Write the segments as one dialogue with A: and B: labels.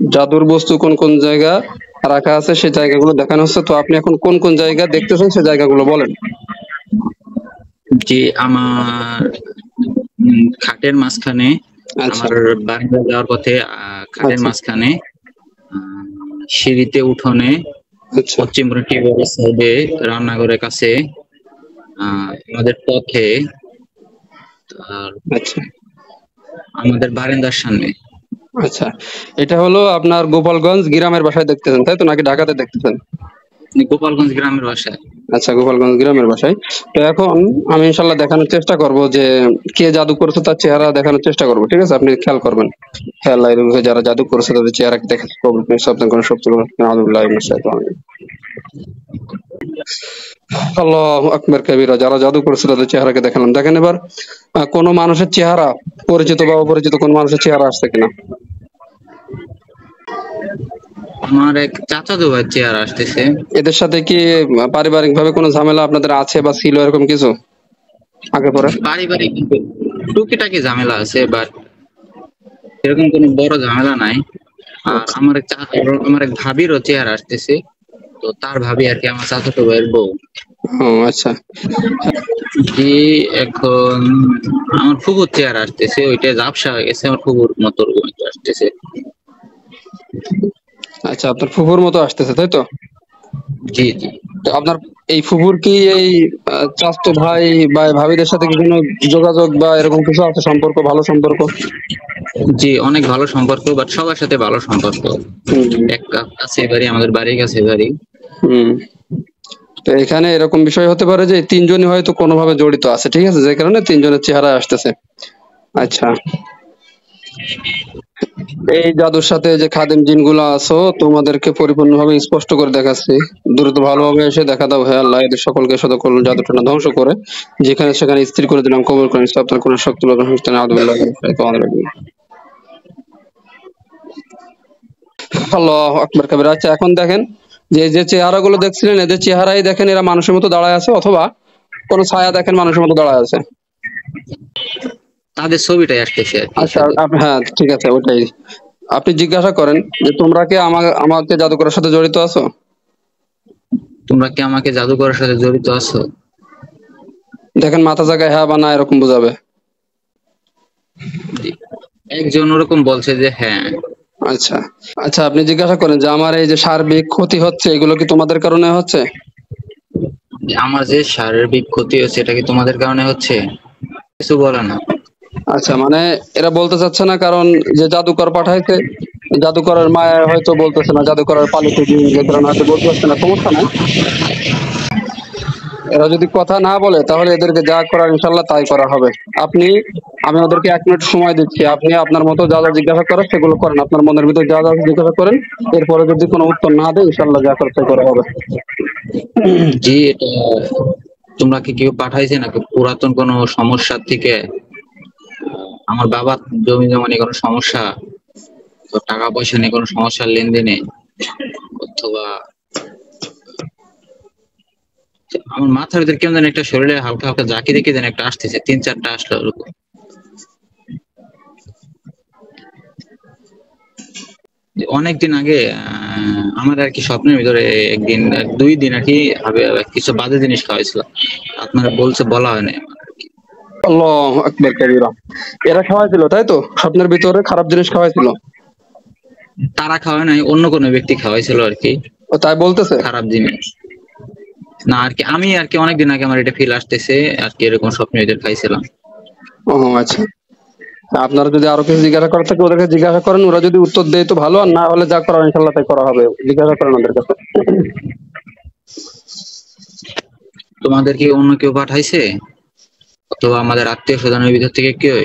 A: জাদুর বস্তু কোন কোন জায়গা রাখা আছে সেই জায়গাগুলো দেখানো হচ্ছে। তো আপনি এখন কোন কোন জায়গা দেখতেছেন সেই জায়গাগুলো বলেন।
B: জি, আমার খাটের মাঝখানে,
A: আচ্ছা
B: আমার বারান্দা যাওয়ার পথে খাটের
A: আচ্ছা
B: মাঝখানে, আহ, সিঁড়িতে, উঠোনে,
A: আচ্ছা
B: পশ্চিম টিউবওয়েলের সাইডে, রান্নাঘরের কাছে, আমাদের পথে, আর
A: আচ্ছা
B: আমাদের বারান্দার সামনে।
A: আচ্ছা। এটা হলো আপনার গোপালগঞ্জ গ্রামের বাসায় দেখতেছেন তাই তো, নাকি ঢাকাতে দেখতেছেন?
B: গোপালগঞ্জ গ্রামের বাসায়।
A: আচ্ছা, গোপালগঞ্জ গ্রামের বাসায়। তো এখন আমি ইনশাল্লাহ দেখানোর চেষ্টা করব যে কে জাদু করেছে তার চেহারা দেখানোর চেষ্টা করব, ঠিক আছে? আপনি খেয়াল করবেন। খেয়াল রাখবেন যারা জাদু করেছে তাদের চেহারা দেখে কবুল করে শব্দ করে সত্য করে আউযুবিল্লাহি মিনাশ শাইতানির রাজিম। আল্লাহু আকবার কবীরা। যারা জাদু করেছে তাদের চেহারাকে দেখালাম। দেখেন এবার কোন মানুষের চেহারা, পরিচিত বা অপরিচিত কোন মানুষের চেহারা আসছে কিনা।
B: আমার এক চাচাতো ভাইয়ের চেহারা আসতেছে।
A: এদের সাথে কি পারিবারিক ভাবে কোনো ঝামেলা আপনাদের আছে বা ছিল এরকম কিছু আগে পরে?
B: পারিবারিক টুকিটাকি ঝামেলা আছে, বাট এরকম কোনো বড় ঝামেলা নাই। আর
A: আচ্ছা
B: আমার এক ভাবিরও চেহারা আসতেছে। তো তার ভাবি আর কি আমার চাচাতো ভাইয়ের বউ।
A: ও আচ্ছা
B: জি, এখন আমার ফুফুর চেহারা আসতেছে, ওইটা ঝাপসা হয়ে গেছে, আমার ফুফুর মতো ওরকম একটু আসতেছে।
A: আচ্ছা। আপনার ফুফুর মতো আসতেছে তাই তো?
B: জি জি।
A: তো আপনার এই ফুফুর কি এই চাচাতো ভাই বা ভাবিদের সাথে কি কোনো যোগাযোগ বা এরকম কিছু আছে, সম্পর্ক, ভালো সম্পর্ক?
B: জি, অনেক ভালো সম্পর্ক, বাট সবার সাথে ভালো সম্পর্ক।
A: হুম
B: এক কাছে বাড়ি, আমাদের বাড়ির কাছে বাড়ি।
A: হুম। তো এখানে এরকম বিষয় হতে পারে যে তিনজনই হয়তো কোনোভাবে জড়িত আছে, ঠিক আছে, যে কারণে তিনজনের চেহারা আসতেছে। আচ্ছা, এই জাদুর সাথে যে খাদেম জিনগুলো আছো তোমাদেরকে পরিপূর্ণভাবে স্পষ্ট করে দেখাচ্ছি। দ্রুত ভালোভাবে এসে দেখা দাও, হে আল্লাহ, এদের সকলকে সকল জাদুটনা ধ্বংস করে যেখানে সেখানে স্থির করে দিলাম, কবুল করে নিচ্ছি। আপনার কোন শক্তি বা কোনো শক্তি নেই। আউযুবিল্লাহি মিনাশ শাইতানির রাজিম। আল্লাহু আকবার কবিরা। আচ্ছা, এখন দেখেন যে যে চেহারাগুলো দেখছিলেন এদের চেহারাই দেখেন এরা মানুষের মতো দাঁড়ায় আছে, অথবা কোন ছায়া দেখেন মানুষের মতো দাঁড়ায় আছে।
B: তাদের ছবিটাই আসতেছে আর কি
A: আচ্ছা
B: শুধু।
A: হ্যাঁ ঠিক আছে, ওটাই। আপনি জিজ্ঞাসা করেন যে তোমরা কি আমাকে জাদু করার সাথে জড়িত আছো?
B: তোমরা কি আমাকে জাদু করার সাথে জড়িত আছো?
A: দেখেন মাথা জায়গায় হ্যাঁ বা না এরকম বোঝাবে।
B: জি। একজন ওরকম বলছে যে হ্যাঁ।
A: আচ্ছা আচ্ছা, আপনি জিজ্ঞাসা করেন যে আমার এই যে সার্বিক ক্ষতি হচ্ছে এগুলো কি তোমাদের কারণে হচ্ছে?
B: আমার যে শারীরিক ক্ষতি হচ্ছে এটা কি তোমাদের কারণে হচ্ছে? কিছু বলে না।
A: আচ্ছা, মানে এরা বলতে চাচ্ছে না, কারণ যে জাদুকর পাঠাইছে জাদুকরের মায়া হয়তো বলতেছে না, জাদুকরের পালিত জিন যে কারণে হয়তো বলতে পারছে না, সমস্যা নাই। এরা যদি কথা না বলে তাহলে এদেরকে যা করার ইনশাল্লাহ তাই করা হবে। আপনি আমি ওদেরকে 1 মিনিট সময় দিচ্ছি, আপনি আপনার মতো যা যা জিজ্ঞাসা করার সেগুলো করেন, আপনার মনের ভিতর যা যা জিজ্ঞাসা করেন। এরপরে যদি কোনো উত্তর না দেয় ইনশাল্লাহ যা করার তাই করা হবে।
B: জি, এটা তোমরা কি কেউ পাঠাইছে নাকি পুরাতন কোনো সমস্যা থেকে? আমার বাবার জমি জমা নিয়ে কোনো সমস্যা, তো টাকা পয়সা নিয়ে কোনো সমস্যার লেনদেনে, অথবা আমার মাথার ভিতরে কেমন যেন একটা, শরীরে হালকা হালকা জাকি দেখে যেন একটা আসতেছে, 3-4টা আসলো ওরকম। অনেকদিন আগে আমার আর কি স্বপ্নের ভিতরে একদিন 2 দিন আর কি কিছু বাজে জিনিস খাওয়াইছিল। আপনারা বলা হয় না আমার আর কি।
A: আল্লাহু আকবার কবিরা। এরা খাওয়াইছিল তাই তো, স্বপ্নের ভিতরে খারাপ জিনিস খাওয়াইছিল?
B: তারা খাওয়ায় নাই, অন্য কোনো ব্যক্তি খাওয়াইছিল আর কি
A: ও তাই বলতেছে?
B: খারাপ জিনিস। না আর কি, আমি আর কি অনেকদিন আগে আমার এটা ফিল আসতেছে আর কি, এরকম স্বপ্নের ভিতরে খাইছিলাম।
A: ও আচ্ছা। আপনারা যদি আরো কিছু জিজ্ঞাসা করার থাকে ওদেরকে জিজ্ঞাসা করেন, ওরা যদি উত্তর দেয় তো ভালো, আর না হলে যা করার ইনশাল্লাহ তাই করা হবে। জিজ্ঞাসা করেন ওদের কাছে।
B: তোমাদের কি অন্য কেউ পাঠাইছে, অথবা আমাদের আত্মীয় স্বজনের ভিতর থেকে কেউ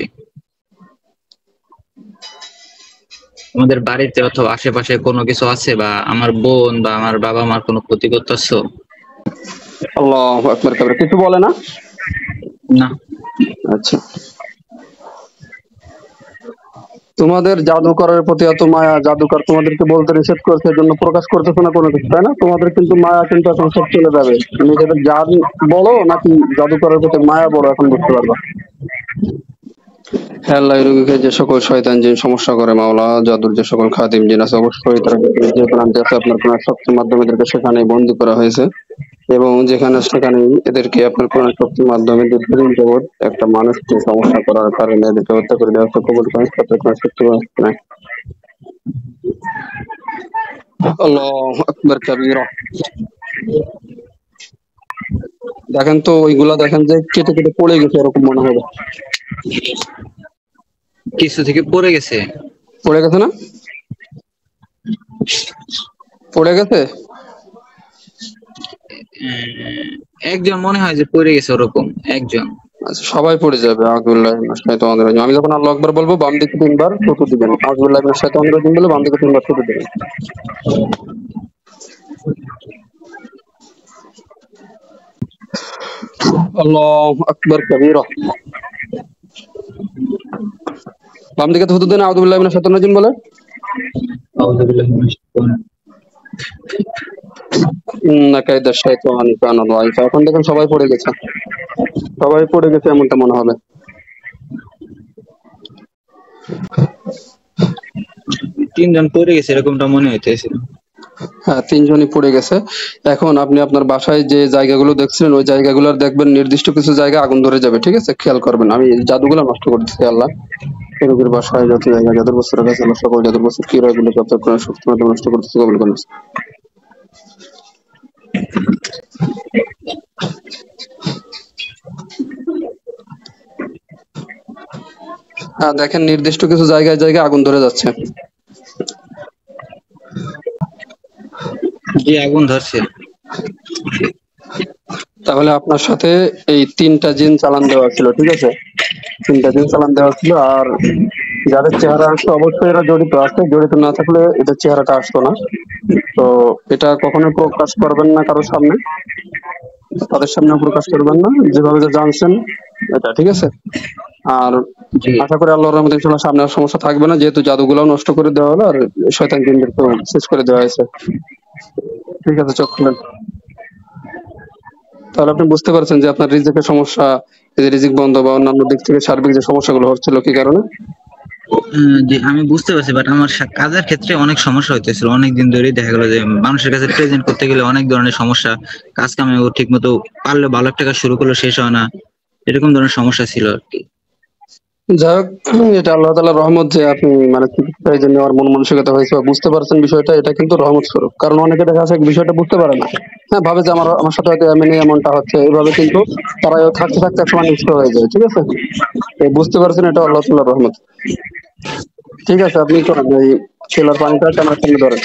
B: আমাদের বাড়িতে অথবা আশেপাশে কোনো কিছু আছে, বা আমার বোন বা আমার বাবা মার কোনো ক্ষতি করতেছো?
A: আল্লাহু আকবার কবিরা। কিছু বলে না?
B: না।
A: আচ্ছা, তোমাদের জাদুকরের প্রতি এত মায়া, জাদুকর তোমাদেরকে বলতে নিষেধ করছে, এজন্য প্রকাশ করতেছো না কোনো কিছু, তাই না? তোমাদের কিন্তু মায়া কিন্তু এখন সব চলে যাবে। নিজেদের জান বড় নাকি জাদুকরের প্রতি মায়া বড় এখন বুঝতে পারবা। হ্যাঁ আল্লাহ, এই রোগীকে যে সকল শয়তান জিন সমস্যা করে মাওলা, জাদুর যে সকল খাদিম জিন আছে অবশ্যই তারা যে প্রান্তে আছে আপনার কোন শক্তির মাধ্যমে এদেরকে সেখানে বন্দী করা হয়েছে, এবং যেখানে সেখানে এদেরকে আপনার কোন শক্তির মাধ্যমে দীর্ঘদিন যাবৎ একটা মানুষকে সমস্যা করার কারণে এদেরকে হত্যা করে দেওয়া হচ্ছে, কবুল করেন তাদের কোন শক্তি নাই। আল্লাহু আকবার কাবীরা। দেখেন তো ওইগুলা, দেখেন যে কেটে কেটে পড়ে গেছে এরকম মনে হবে।
B: কিছু থেকে পড়ে গেছে।
A: পড়ে গেছে না? পড়ে গেছে।
B: একজন মনে হয় যে পড়ে গেছে ওরকম একজন।
A: আচ্ছা, সবাই পড়ে যাবে। আউযুবিল্লাহি মিনাশ শাইতানির রাজিম। আমি যখন আল্লাহু আকবার বলবো বাম দিকে তিনবার থুতু দিবেন, আউযুবিল্লাহি মিনাশ শাইতানির রাজিম বলে বাম দিকে তিনবার থুতু দিবেন। আল্লাহু আকবার কাবীরা। বাম দিকে থুতু দেন, আউযুবিল্লাহি মিনাশ শাইতানির রাজিম বলে।
B: আউযুবিল্লাহি মিনাশ শাইতানির
A: ইন্না কাইদা শাইতানি কানা দাঈফা। এখন দেখেন সবাই পড়ে গেছে, সবাই পড়ে গেছে এমনটা মনে হবে।
B: তিনজন পড়ে গেছে এরকমটা মনে হইতেছিল।
A: হ্যাঁ, তিনজনই পড়ে গেছে। এখন আপনি আপনার বাসায় যে জায়গাগুলো দেখছিলেন ওই জায়গাগুলোর দেখবেন নির্দিষ্ট কিছু জায়গা আগুন ধরে যাবে, ঠিক আছে? খেয়াল করবেন। আমি জাদুগুলো নষ্ট করে দিচ্ছি আল্লাহ। এই রোগীর বাসায় যত জায়গা যাদের বছর কাছে আল্লাহ সকল যাদের বছর কি রয়গুলো যত আপনার শক্তি মাধ্যমে নষ্ট করতেছে, কবুল করুন। হ্যাঁ, দেখেন নির্দিষ্ট কিছু জায়গায় জায়গায় আগুন ধরে যাচ্ছে।
B: জি, আগুন ধরছে।
A: তাহলে আপনার সাথে এই তিনটা জিন চালান দেওয়া ছিল, ঠিক আছে? তিনটা জিন চালান দেওয়া ছিল। আর যাদের চেহারা আসতো অবশ্যই এরা জড়িত আছে, জড়িত না থাকলে এদের চেহারাটা আসতো না। তো এটা কখনোই প্রকাশ করবেন না কারোর সামনে, তাদের সামনে প্রকাশ করবেন না, যেভাবে যে জানছেন এটা, ঠিক আছে? আর
B: জি
A: আশা করি আল্লাহর রহমতে ইনশাআল্লাহ সামনে আর সমস্যা থাকবে না, যেহেতু জাদুগুলো নষ্ট করে দেওয়া হলো আর শয়তান জিনদেরকেও শেষ করে দেওয়া হয়েছে। ঠিক আছে, চোখ খুলেন। তাহলে আপনি বুঝতে পারছেন যে আপনার রিজিকের সমস্যা, এই যে রিজিক বন্ধ বা অন্যান্য দিক থেকে সার্বিক যে সমস্যাগুলো হচ্ছিল কি কারণে।
B: জি আমি বুঝতে পারছি, বাট আমার কাজের ক্ষেত্রে অনেক সমস্যা হইতেছিল অনেকদিন ধরেই। দেখা গেল যে মানুষের কাছে প্রেজেন্ট করতে গেলে অনেক ধরনের সমস্যা, কাজ কামে ও ঠিক মতো পারলে ভালো একটা কাজ শুরু করলে শেষ হয় না, এরকম ধরনের সমস্যা ছিল আর কি।
A: যাই হোক, এটা আল্লাহ তাআলার রহমত যে আপনি মানে চিকিৎসা এই যে নেওয়ার মন মানসিকতা হয়েছে বা বুঝতে পারছেন বিষয়টা, এটা কিন্তু রহমত স্বরূপ। কারণ অনেকে দেখা যাচ্ছে বিষয়টা বুঝতে পারে না, হ্যাঁ, ভাবে যে আমার আমার সাথে হয়তো এমনি এমনটা হচ্ছে, এইভাবে কিন্তু তারা থাকতে থাকতে এক সময় নিষ্ঠ হয়ে যায়, ঠিক আছে? এই বুঝতে পারছেন, এটা আল্লাহ তাআলার রহমত। ঠিক আছে, আপনি করেন এই ছেলের পানিটা ক্যামেরার সামনে ধরেন।